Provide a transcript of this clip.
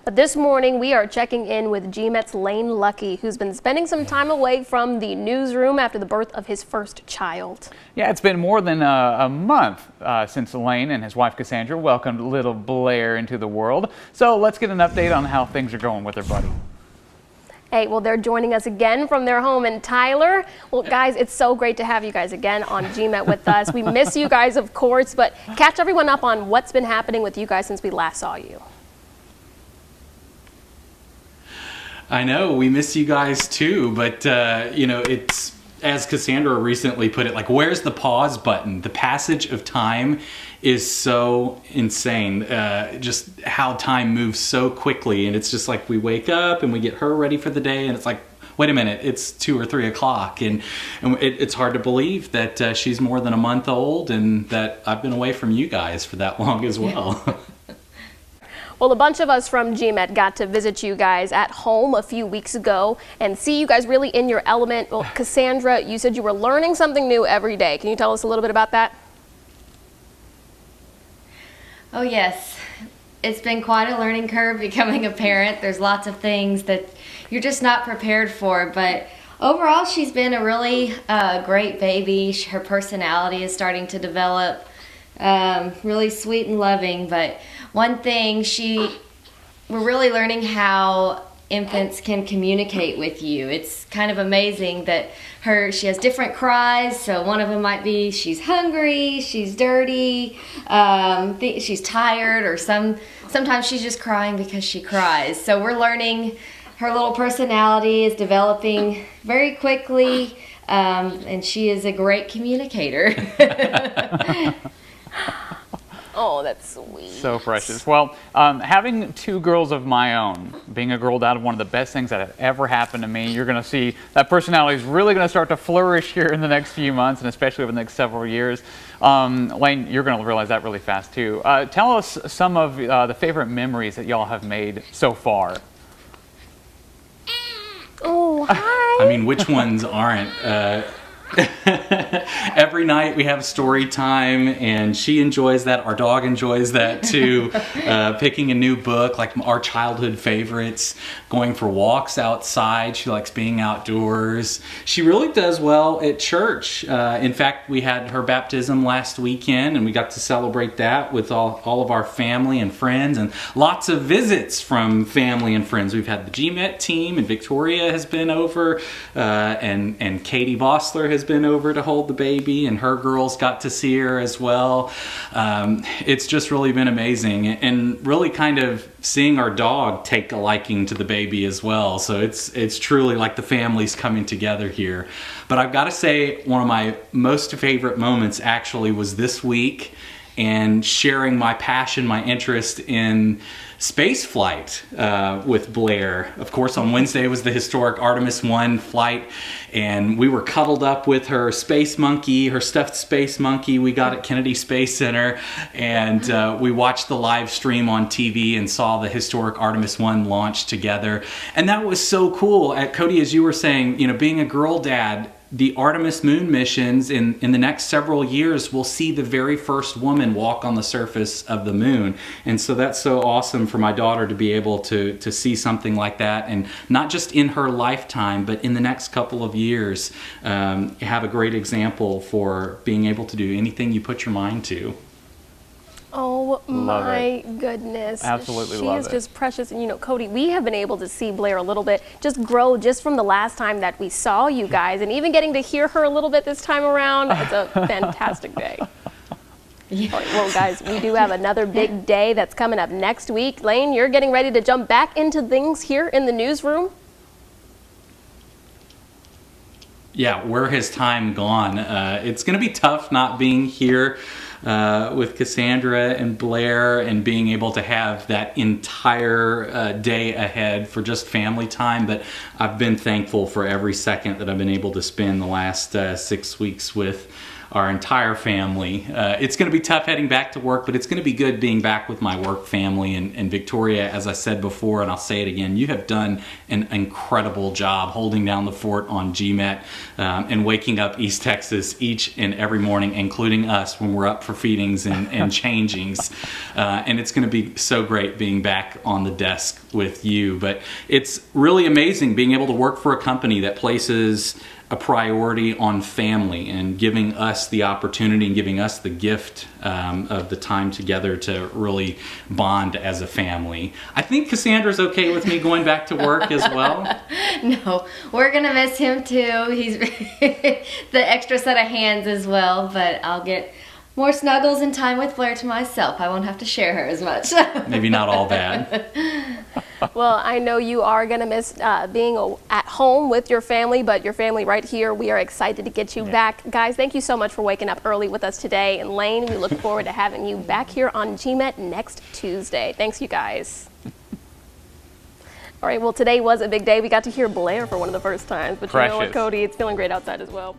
But this morning we are checking in with GMET's Lane Lucky, who's been spending some time away from the newsroom after the birth of his first child. Yeah, it's been more than a month since Lane and his wife Cassandra welcomed little Blair into the world. So let's get an update on how things are going with their buddy. Hey, well, they're joining us again from their home in Tyler. Well, guys, it's so great to have you guys again on GMET with us. We miss you guys, of course, but catch everyone up on what's been happening with you guys since we last saw you. I know, we miss you guys too, but you know, it's, as Cassandra recently put it, like, where's the pause button? The passage of time is so insane, just how time moves so quickly, and it's just like we wake up and we get her ready for the day and it's like, wait a minute, it's 2 or 3 o'clock, and it's hard to believe that she's more than a month old and that I've been away from you guys for that long as well. Well, a bunch of us from GMET got to visit you guys at home a few weeks ago and see you guys really in your element. Well, Cassandra, you said you were learning something new every day. Can you tell us a little bit about that? Oh yes, it's been quite a learning curve becoming a parent. There's lots of things that you're just not prepared for, but overall she's been a really great baby. Her personality is starting to develop, really sweet and loving, but one thing, we're really learning how infants can communicate with you. It's kind of amazing that she has different cries. So one of them might be she's hungry, she's dirty, she's tired, or sometimes she's just crying because she cries. So we're learning, her little personality is developing very quickly, and she is a great communicator. Oh, that's sweet. So precious. Well, having 2 girls of my own, being a girl dad, one of the best things that have ever happened to me. You're going to see that personality is really going to start to flourish here in the next few months, and especially over the next several years. Lane, you're going to realize that really fast too. Tell us some of the favorite memories that y'all have made so far. Oh, hi. I mean, which ones aren't? Every night we have story time, and she enjoys that. Our dog enjoys that too. Picking a new book, like our childhood favorites, going for walks outside. She likes being outdoors. She really does well at church. In fact, we had her baptism last weekend, and we got to celebrate that with all of our family and friends, and lots of visits from family and friends. We've had the GMET team, and Victoria has been over, and Katie Bossler has been over to hold the baby, and her girls got to see her as well. It's just really been amazing, and really kind of seeing our dog take a liking to the baby as well. So it's truly like the family's coming together here. But I've got to say, one of my most favorite moments actually was this week, and sharing my passion, my interest in space flight with Blair. Of course, on Wednesday was the historic Artemis 1 flight, and we were cuddled up with her space monkey, her stuffed space monkey we got at Kennedy Space Center, and we watched the live stream on TV and saw the historic Artemis 1 launch together. And that was so cool. Cody, as you were saying, you know, being a girl dad, the Artemis moon missions in the next several years will see the very first woman walk on the surface of the moon. And so that's so awesome for my daughter to be able to see something like that, and not just in her lifetime, but in the next couple of years, have a great example for being able to do anything you put your mind to. Oh my goodness. Absolutely she love is it. just precious. And you know, Cody, we have been able to see Blair a little bit just grow just from the last time that we saw you guys, and even getting to hear her a little bit this time around. It's a fantastic day. Yeah. All right, well, guys, we do have another big day that's coming up next week. Lane, you're getting ready to jump back into things here in the newsroom. Yeah, where has time gone? It's going to be tough not being here with Cassandra and Blair, and being able to have that entire day ahead for just family time. But I've been thankful for every second that I've been able to spend the last 6 weeks with our entire family. It's going to be tough heading back to work, but it's going to be good being back with my work family. And Victoria, as I said before, and I'll say it again, you have done an incredible job holding down the fort on GMET and waking up East Texas each and every morning, including us when we're up for feedings and changings. And it's going to be so great being back on the desk with you. But it's really amazing being able to work for a company that places a priority on family and giving us the opportunity and giving us the gift of the time together to really bond as a family. I think Cassandra's okay with me going back to work as well. No, we're gonna miss him too. He's the extra set of hands as well, but I'll get more snuggles and time with Blair to myself. I won't have to share her as much. Maybe not all bad. Well, I know you are going to miss being at home with your family, but your family right here, we are excited to get you back. Guys, thank you so much for waking up early with us today. And Lane, we look forward to having you back here on GMET next Tuesday. Thanks, you guys. All right, well, today was a big day. We got to hear Blair for one of the first times, but you know what, Cody, it's feeling great outside as well.